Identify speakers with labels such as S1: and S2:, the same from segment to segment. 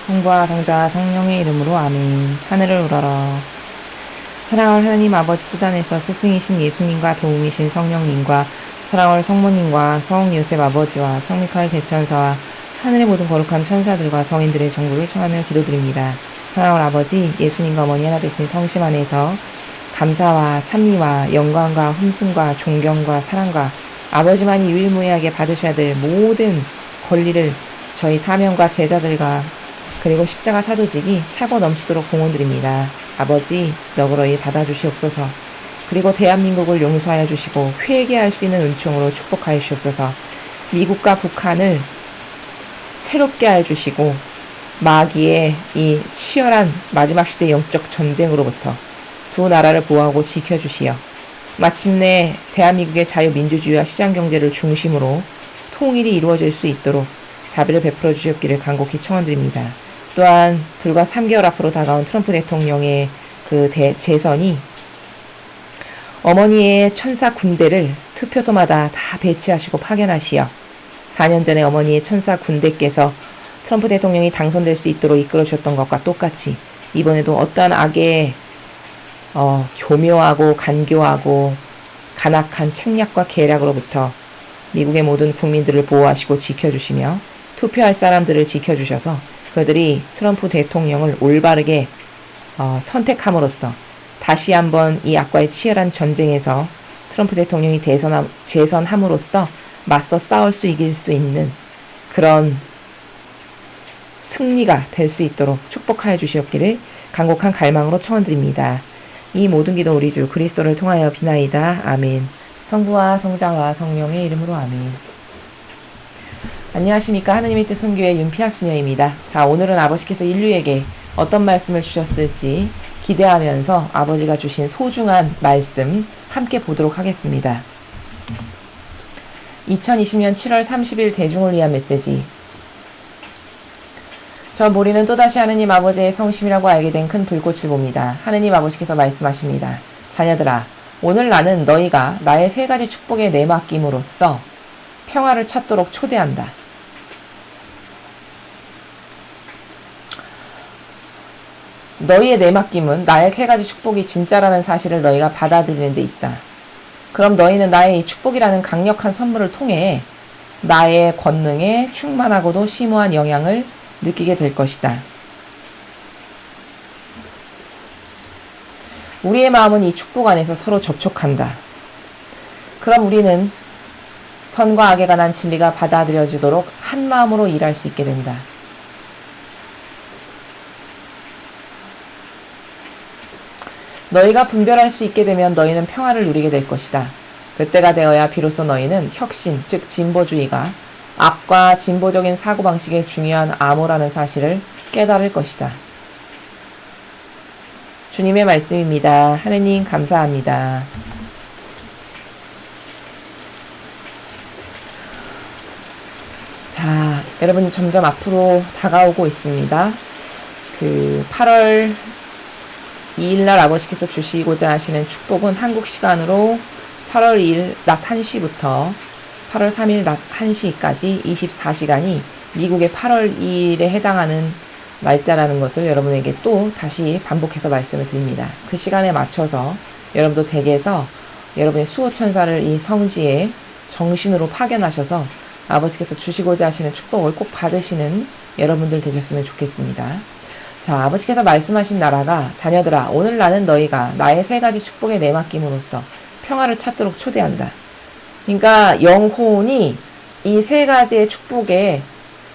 S1: 성부와 성자와 성령의 이름으로 아멘. 하늘을 우러러. 사랑할 하나님 아버지 뜻 안에서 스승이신 예수님과 도움이신 성령님과 사랑할 성모님과 성 요셉 아버지와 성 미카엘 대천사와 하늘의 모든 거룩한 천사들과 성인들의 정부를 청하며 기도드립니다. 사랑할 아버지 예수님과 어머니 하나 되신 성심 안에서 감사와 찬미와 영광과 흠숭과 존경과 사랑과 아버지만이 유일무이하게 받으셔야 될 모든 권리를 저희 사명과 제자들과 그리고 십자가 사도직이 차고 넘치도록 공헌드립니다. 아버지 너그러이 받아주시옵소서. 그리고 대한민국을 용서하여 주시고 회개할 수 있는 은총으로 축복하여 주시옵소서. 미국과 북한을 새롭게 해주시고 마귀의 이 치열한 마지막 시대 영적 전쟁으로부터 두 나라를 보호하고 지켜주시어 마침내 대한민국의 자유민주주의와 시장경제를 중심으로 통일이 이루어질 수 있도록 자비를 베풀어 주셨기를 간곡히 청원드립니다. 또한 불과 3개월 앞으로 다가온 트럼프 대통령의 그 재선이 어머니의 천사 군대를 투표소마다 다 배치하시고 파견하시어 4년 전에 어머니의 천사 군대께서 트럼프 대통령이 당선될 수 있도록 이끌어 주셨던 것과 똑같이 이번에도 어떠한 악의 교묘하고 간교하고 간악한 책략과 계략으로부터 미국의 모든 국민들을 보호하시고 지켜주시며 투표할 사람들을 지켜주셔서 그들이 트럼프 대통령을 올바르게 선택함으로써 다시 한번 이 악과의 치열한 전쟁에서 트럼프 대통령이 재선함으로써 맞서 싸울 수 이길 수 있는 그런 승리가 될 수 있도록 축복하여 주시옵기를 간곡한 갈망으로 청원드립니다. 이 모든 기도 우리 주 그리스도를 통하여 비나이다. 아멘. 성부와 성자와 성령의 이름으로 아멘. 안녕하십니까. 하느님의 뜻 선교의 윤피아 수녀입니다. 자, 오늘은 아버지께서 인류에게 어떤 말씀을 주셨을지 기대하면서 아버지가 주신 소중한 말씀 함께 보도록 하겠습니다. 2020년 7월 30일 대중을 위한 메시지. 저 모리는 또다시 하느님 아버지의 성심이라고 알게 된 큰 불꽃을 봅니다. 하느님 아버지께서 말씀하십니다. 자녀들아, 오늘 나는 너희가 나의 세 가지 축복에 내맡김으로써 평화를 찾도록 초대한다. 너희의 내맡김은 나의 세 가지 축복이 진짜라는 사실을 너희가 받아들이는 데 있다. 그럼 너희는 나의 이 축복이라는 강력한 선물을 통해 나의 권능에 충만하고도 심오한 영향을 느끼게 될 것이다. 우리의 마음은 이 축복 안에서 서로 접촉한다. 그럼 우리는 선과 악에 관한 진리가 받아들여지도록 한 마음으로 일할 수 있게 된다. 너희가 분별할 수 있게 되면 너희는 평화를 누리게 될 것이다. 그때가 되어야 비로소 너희는 혁신, 즉 진보주의가 악과 진보적인 사고방식의 중요한 암호라는 사실을 깨달을 것이다. 주님의 말씀입니다. 하느님 감사합니다. 자, 여러분 점점 앞으로 다가오고 있습니다. 8월 2일날 아버지께서 주시고자 하시는 축복은 한국 시간으로 8월 2일 낮 1시부터 8월 3일 낮 1시까지 24시간이 미국의 8월 2일에 해당하는 날짜라는 것을 여러분에게 또 다시 반복해서 말씀을 드립니다. 그 시간에 맞춰서 여러분도 댁에서 여러분의 수호천사를 이 성지에 정신으로 파견하셔서 아버지께서 주시고자 하시는 축복을 꼭 받으시는 여러분들 되셨으면 좋겠습니다. 자, 아버지께서 말씀하신 나라가 자녀들아, 오늘 나는 너희가 나의 세 가지 축복에 내맡김으로써 평화를 찾도록 초대한다. 그러니까 영혼이 이 세 가지의 축복에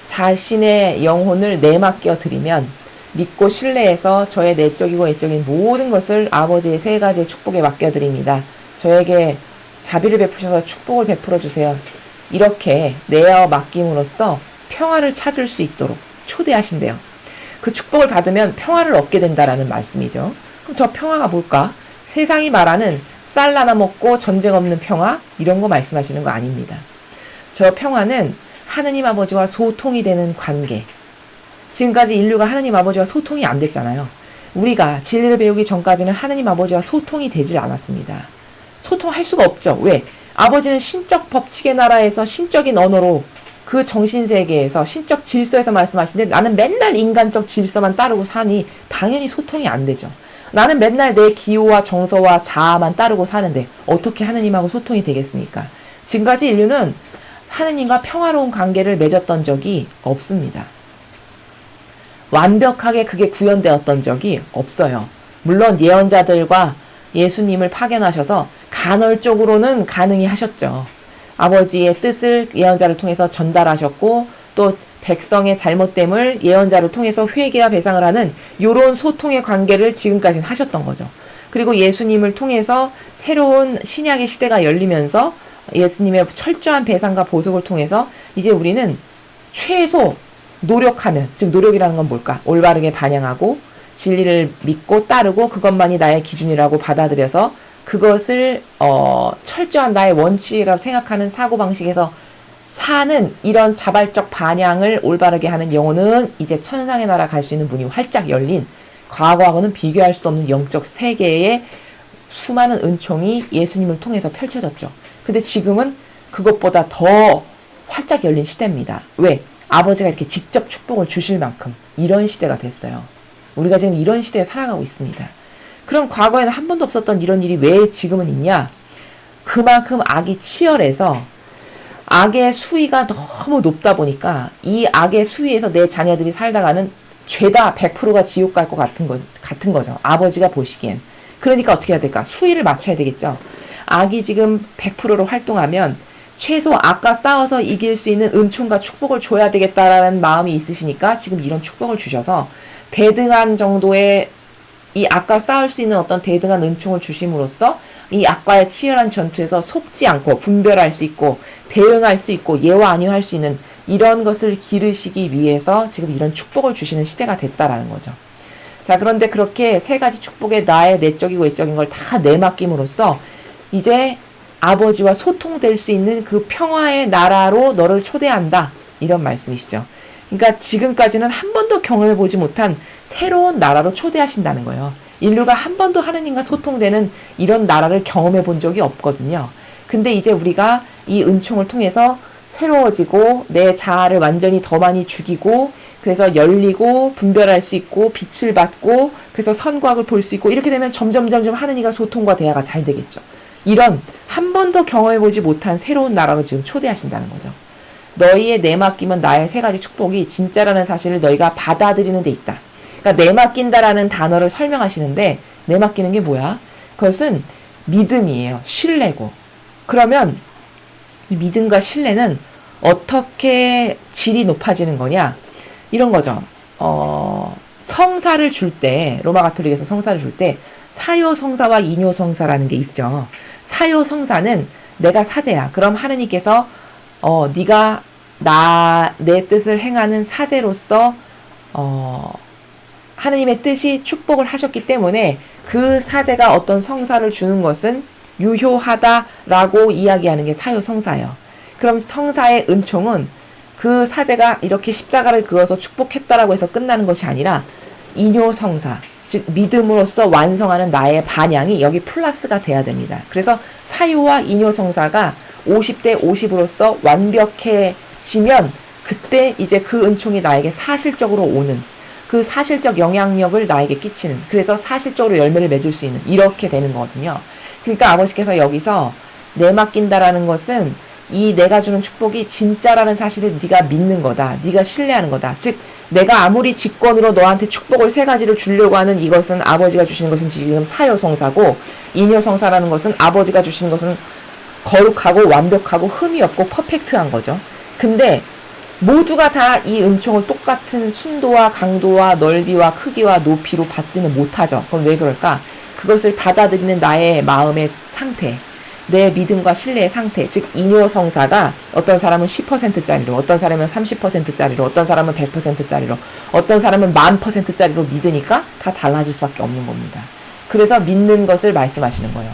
S1: 자신의 영혼을 내맡겨 드리면 믿고 신뢰해서 저의 내적이고 외적인 모든 것을 아버지의 세 가지의 축복에 맡겨 드립니다. 저에게 자비를 베푸셔서 축복을 베풀어 주세요. 이렇게 내어 맡김으로써 평화를 찾을 수 있도록 초대하신대요. 그 축복을 받으면 평화를 얻게 된다라는 말씀이죠. 그럼 저 평화가 뭘까? 세상이 말하는 쌀 나눠 먹고 전쟁 없는 평화? 이런 거 말씀하시는 거 아닙니다. 저 평화는 하느님 아버지와 소통이 되는 관계. 지금까지 인류가 하느님 아버지와 소통이 안 됐잖아요. 우리가 진리를 배우기 전까지는 하느님 아버지와 소통이 되질 않았습니다. 소통할 수가 없죠. 왜? 아버지는 신적 법칙의 나라에서 신적인 언어로 그 정신세계에서 신적 질서에서 말씀하시는데 나는 맨날 인간적 질서만 따르고 사니 당연히 소통이 안 되죠. 나는 맨날 내 기호와 정서와 자아만 따르고 사는데 어떻게 하느님하고 소통이 되겠습니까? 지금까지 인류는 하느님과 평화로운 관계를 맺었던 적이 없습니다. 완벽하게 그게 구현되었던 적이 없어요. 물론 예언자들과 예수님을 파견하셔서 간헐적으로는 가능히 하셨죠. 아버지의 뜻을 예언자를 통해서 전달하셨고 또 백성의 잘못됨을 예언자를 통해서 회개와 배상을 하는 이런 소통의 관계를 지금까지는 하셨던 거죠. 그리고 예수님을 통해서 새로운 신약의 시대가 열리면서 예수님의 철저한 배상과 보속을 통해서 이제 우리는 최소 노력하면, 즉 노력이라는 건 뭘까? 올바르게 반영하고 진리를 믿고 따르고 그것만이 나의 기준이라고 받아들여서 그것을 철저한 나의 원칙이라고 생각하는 사고방식에서 사는 이런 자발적 반향을 올바르게 하는 영혼은 이제 천상의 나라 갈 수 있는 문이 활짝 열린 과거하고는 비교할 수 없는 영적 세계의 수많은 은총이 예수님을 통해서 펼쳐졌죠. 근데 지금은 그것보다 더 활짝 열린 시대입니다. 왜? 아버지가 이렇게 직접 축복을 주실 만큼 이런 시대가 됐어요. 우리가 지금 이런 시대에 살아가고 있습니다. 그럼 과거에는 한 번도 없었던 이런 일이 왜 지금은 있냐? 그만큼 악이 치열해서 악의 수위가 너무 높다 보니까 이 악의 수위에서 내 자녀들이 살다가는 죄다 100%가 지옥 갈 것 같은 거죠. 아버지가 보시기엔. 그러니까 어떻게 해야 될까? 수위를 맞춰야 되겠죠. 악이 지금 100%로 활동하면 최소 악과 싸워서 이길 수 있는 은총과 축복을 줘야 되겠다라는 마음이 있으시니까 지금 이런 축복을 주셔서 대등한 정도의 이 악과 싸울 수 있는 어떤 대등한 은총을 주심으로써 이 악과의 치열한 전투에서 속지 않고 분별할 수 있고 대응할 수 있고 예와 아니할 수 있는 이런 것을 기르시기 위해서 지금 이런 축복을 주시는 시대가 됐다라는 거죠. 자, 그런데 그렇게 세 가지 축복에 나의 내적이고 외적인 걸 다 내맡김으로써 이제 아버지와 소통될 수 있는 그 평화의 나라로 너를 초대한다. 이런 말씀이시죠. 그러니까 지금까지는 한 번도 경험해보지 못한 새로운 나라로 초대하신다는 거예요. 인류가 한 번도 하느님과 소통되는 이런 나라를 경험해 본 적이 없거든요. 근데 이제 우리가 이 은총을 통해서 새로워지고 내 자아를 완전히 더 많이 죽이고 그래서 열리고 분별할 수 있고 빛을 받고 그래서 선과 악을 볼 수 있고 이렇게 되면 점점 하느님과 소통과 대화가 잘 되겠죠. 이런 한 번도 경험해보지 못한 새로운 나라로 지금 초대하신다는 거죠. 너희의 내맡김은 나의 세 가지 축복이 진짜라는 사실을 너희가 받아들이는 데 있다. 그러니까 내맡긴다라는 단어를 설명하시는데 내맡기는 게 뭐야? 그것은 믿음이에요. 신뢰고. 그러면 이 믿음과 신뢰는 어떻게 질이 높아지는 거냐? 이런 거죠. 성사를 줄 때, 로마 가톨릭에서 성사를 줄 때 사요성사와 인요성사라는 게 있죠. 사요성사는 내가 사제야. 그럼 하느님께서 네가 내 뜻을 행하는 사제로서 하느님의 뜻이 축복을 하셨기 때문에 그 사제가 어떤 성사를 주는 것은 유효하다라고 이야기하는 게 사요성사예요. 그럼 성사의 은총은 그 사제가 이렇게 십자가를 그어서 축복했다라고 해서 끝나는 것이 아니라 인요성사, 즉 믿음으로써 완성하는 나의 반향이 여기 플러스가 돼야 됩니다. 그래서 사요와 인요성사가 50대 50으로서 완벽해지면 그때 이제 그 은총이 나에게 사실적으로 오는 그 사실적 영향력을 나에게 끼치는 그래서 사실적으로 열매를 맺을 수 있는 이렇게 되는 거거든요. 그러니까 아버지께서 여기서 내맡긴다라는 것은 이 내가 주는 축복이 진짜라는 사실을 네가 믿는 거다. 네가 신뢰하는 거다. 즉 내가 아무리 직권으로 너한테 축복을 세 가지를 주려고 하는 이것은 아버지가 주시는 것은 지금 사요성사고 인요성사라는 것은 아버지가 주시는 것은 거룩하고 완벽하고 흠이 없고 퍼펙트한 거죠. 근데 모두가 다 이 은총을 똑같은 순도와 강도와 넓이와 크기와 높이로 받지는 못하죠. 그럼 왜 그럴까? 그것을 받아들이는 나의 마음의 상태, 내 믿음과 신뢰의 상태, 즉 인요성사가 어떤 사람은 10%짜리로, 어떤 사람은 30%짜리로, 어떤 사람은 100%짜리로, 어떤 사람은 10,000%짜리로 믿으니까 다 달라질 수밖에 없는 겁니다. 그래서 믿는 것을 말씀하시는 거예요.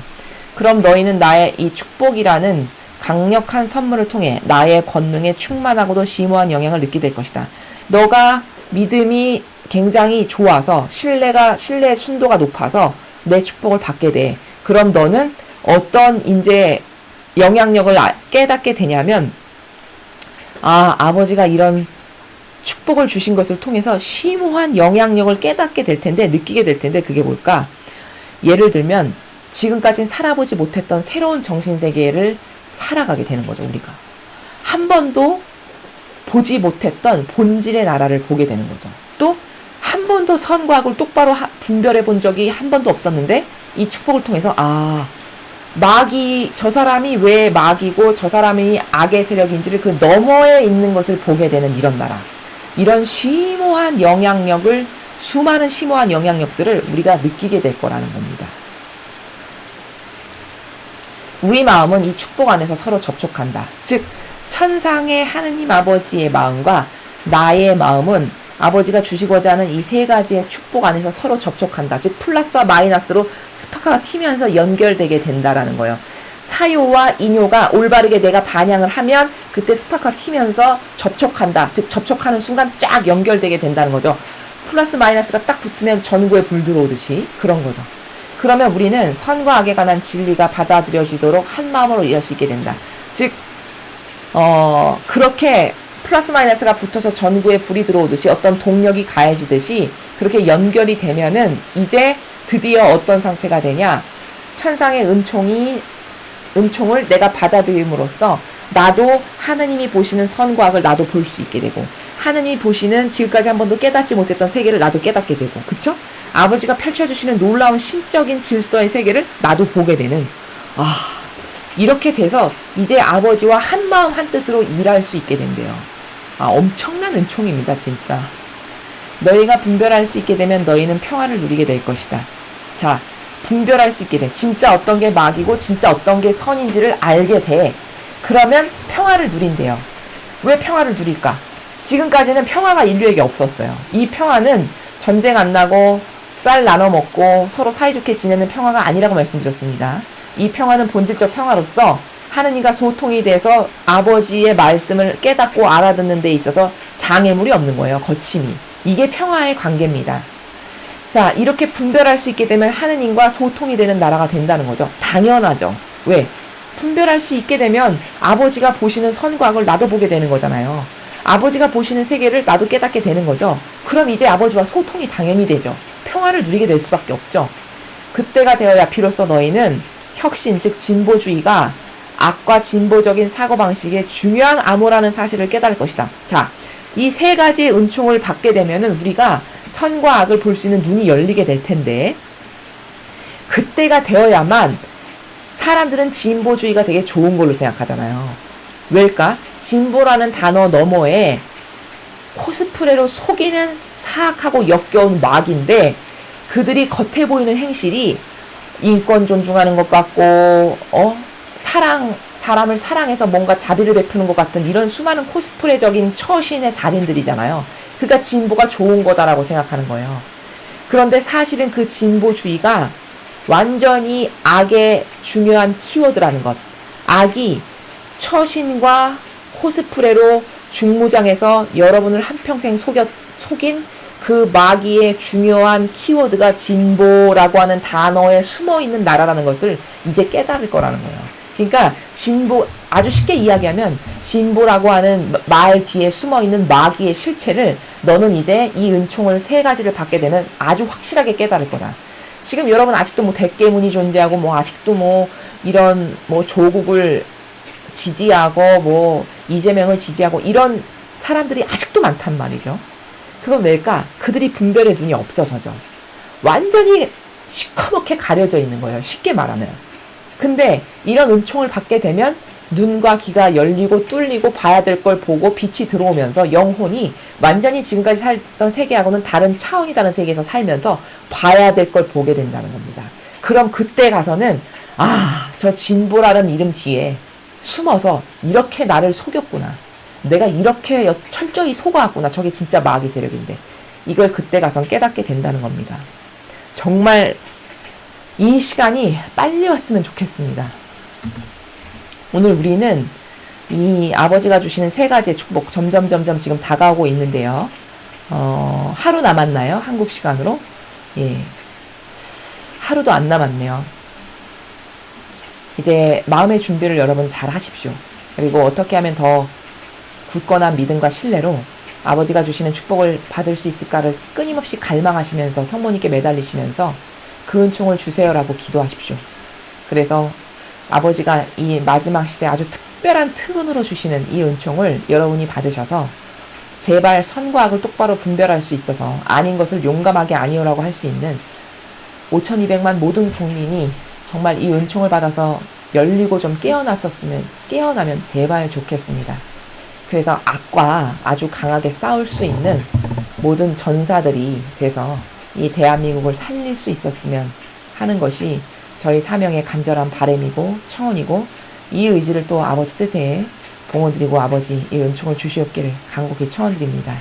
S1: 그럼 너희는 나의 이 축복이라는 강력한 선물을 통해 나의 권능에 충만하고도 심오한 영향을 느끼게 될 것이다. 너가 믿음이 굉장히 좋아서 신뢰의 순도가 높아서 내 축복을 받게 돼. 그럼 너는 어떤 이제 영향력을 깨닫게 되냐면 아, 아버지가 이런 축복을 주신 것을 통해서 심오한 영향력을 깨닫게 될 텐데, 느끼게 될 텐데, 그게 뭘까? 예를 들면 지금까진 살아보지 못했던 새로운 정신세계를 살아가게 되는 거죠. 우리가 한 번도 보지 못했던 본질의 나라를 보게 되는 거죠. 또 한 번도 선과 악을 똑바로 분별해 본 적이 한 번도 없었는데, 이 축복을 통해서 마귀, 저 사람이 왜 마귀고 저 사람이 악의 세력인지를 그 너머에 있는 것을 보게 되는 이런 나라, 이런 심오한 영향력을, 수많은 심오한 영향력들을 우리가 느끼게 될 거라는 겁니다. 우리 마음은 이 축복 안에서 서로 접촉한다. 즉 천상의 하느님 아버지의 마음과 나의 마음은 아버지가 주시고자 하는 이 세 가지의 축복 안에서 서로 접촉한다. 즉 플러스와 마이너스로 스파크가 튀면서 연결되게 된다라는 거예요. 사요와 인요가 올바르게 내가 반향을 하면 그때 스파크가 튀면서 접촉한다. 즉 접촉하는 순간 쫙 연결되게 된다는 거죠. 플러스 마이너스가 딱 붙으면 전구에 불 들어오듯이 그런 거죠. 그러면 우리는 선과 악에 관한 진리가 받아들여지도록 한 마음으로 일할 수 있게 된다. 즉 그렇게 플러스 마이너스가 붙어서 전구에 불이 들어오듯이 어떤 동력이 가해지듯이 그렇게 연결이 되면은 이제 드디어 어떤 상태가 되냐, 천상의 은총을 내가 받아들임으로써 나도 하느님이 보시는 선과 악을 나도 볼 수 있게 되고, 하느님이 보시는 지금까지 한 번도 깨닫지 못했던 세계를 나도 깨닫게 되고, 그쵸? 아버지가 펼쳐주시는 놀라운 신적인 질서의 세계를 나도 보게 되는, 이렇게 돼서 이제 아버지와 한 마음 한 뜻으로 일할 수 있게 된대요. 엄청난 은총입니다, 진짜. 너희가 분별할 수 있게 되면 너희는 평화를 누리게 될 것이다. 자, 분별할 수 있게 돼. 진짜 어떤 게 마귀고 진짜 어떤 게 선인지를 알게 돼. 그러면 평화를 누린대요. 왜 평화를 누릴까? 지금까지는 평화가 인류에게 없었어요. 이 평화는 전쟁 안 나고 쌀 나눠 먹고 서로 사이좋게 지내는 평화가 아니라고 말씀드렸습니다. 이 평화는 본질적 평화로서 하느님과 소통이 돼서 아버지의 말씀을 깨닫고 알아듣는 데 있어서 장애물이 없는 거예요. 거침이. 이게 평화의 관계입니다. 자, 이렇게 분별할 수 있게 되면 하느님과 소통이 되는 나라가 된다는 거죠. 당연하죠. 왜? 분별할 수 있게 되면 아버지가 보시는 선과 악을 나도 보게 되는 거잖아요. 아버지가 보시는 세계를 나도 깨닫게 되는 거죠. 그럼 이제 아버지와 소통이 당연히 되죠. 평화를 누리게 될 수밖에 없죠. 그때가 되어야 비로소 너희는 혁신, 즉 진보주의가 악과 진보적인 사고방식의 중요한 암호라는 사실을 깨달을 것이다. 자, 이 세 가지의 은총을 받게 되면은 우리가 선과 악을 볼 수 있는 눈이 열리게 될 텐데, 그때가 되어야만 사람들은 진보주의가 되게 좋은 걸로 생각하잖아요. 왜일까? 진보라는 단어 너머에 코스프레로 속이는 사악하고 역겨운 마귀인데, 그들이 겉에 보이는 행실이 인권 존중하는 것 같고, 사람을 사랑해서 뭔가 자비를 베푸는 것 같은 이런 수많은 코스프레적인 처신의 달인들이잖아요. 그러니까 진보가 좋은 거다라고 생각하는 거예요. 그런데 사실은 그 진보주의가 완전히 악의 중요한 키워드라는 것. 악이 처신과 코스프레로 중무장해서 여러분을 한평생 속인 그 마귀의 중요한 키워드가 진보라고 하는 단어에 숨어있는 나라라는 것을 이제 깨달을 거라는 거예요. 그러니까 진보, 아주 쉽게 이야기하면 진보라고 하는 말 뒤에 숨어있는 마귀의 실체를 너는 이제 이 은총을 세 가지를 받게 되면 아주 확실하게 깨달을 거다. 지금 여러분 아직도 뭐 대깨문이 존재하고 아직도 이런 조국을 지지하고 이재명을 지지하고 이런 사람들이 아직도 많단 말이죠. 그건 왜일까? 그들이 분별의 눈이 없어서죠. 완전히 시커멓게 가려져 있는 거예요. 쉽게 말하면. 근데 이런 은총을 받게 되면 눈과 귀가 열리고 뚫리고 봐야 될 걸 보고 빛이 들어오면서 영혼이 완전히 지금까지 살던 세계하고는 다른 차원이 다른 세계에서 살면서 봐야 될 걸 보게 된다는 겁니다. 그럼 그때 가서는 저 진보라는 이름 뒤에 숨어서 이렇게 나를 속였구나. 내가 이렇게 철저히 속아왔구나. 저게 진짜 마귀 세력인데. 이걸 그때 가선 깨닫게 된다는 겁니다. 정말 이 시간이 빨리 왔으면 좋겠습니다. 오늘 우리는 이 아버지가 주시는 세 가지의 축복 점점 지금 다가오고 있는데요. 하루 남았나요? 한국 시간으로? 예. 하루도 안 남았네요. 이제 마음의 준비를 여러분 잘 하십시오. 그리고 어떻게 하면 더 굳건한 믿음과 신뢰로 아버지가 주시는 축복을 받을 수 있을까를 끊임없이 갈망하시면서 성모님께 매달리시면서 그 은총을 주세요라고 기도하십시오. 그래서 아버지가 이 마지막 시대 아주 특별한 특은으로 주시는 이 은총을 여러분이 받으셔서 제발 선과 악을 똑바로 분별할 수 있어서 아닌 것을 용감하게 아니오라고 할 수 있는 5,200만 모든 국민이 정말 이 은총을 받아서 열리고 좀 깨어나면 제발 좋겠습니다. 그래서 악과 아주 강하게 싸울 수 있는 모든 전사들이 돼서 이 대한민국을 살릴 수 있었으면 하는 것이 저희 사명의 간절한 바람이고 청원이고, 이 의지를 또 아버지 뜻에 봉헌드리고 아버지 이 은총을 주시옵기를 간곡히 청원드립니다.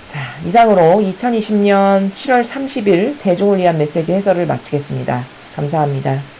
S1: 자, 이상으로 2020년 7월 30일 대중을 위한 메시지 해설을 마치겠습니다. 감사합니다.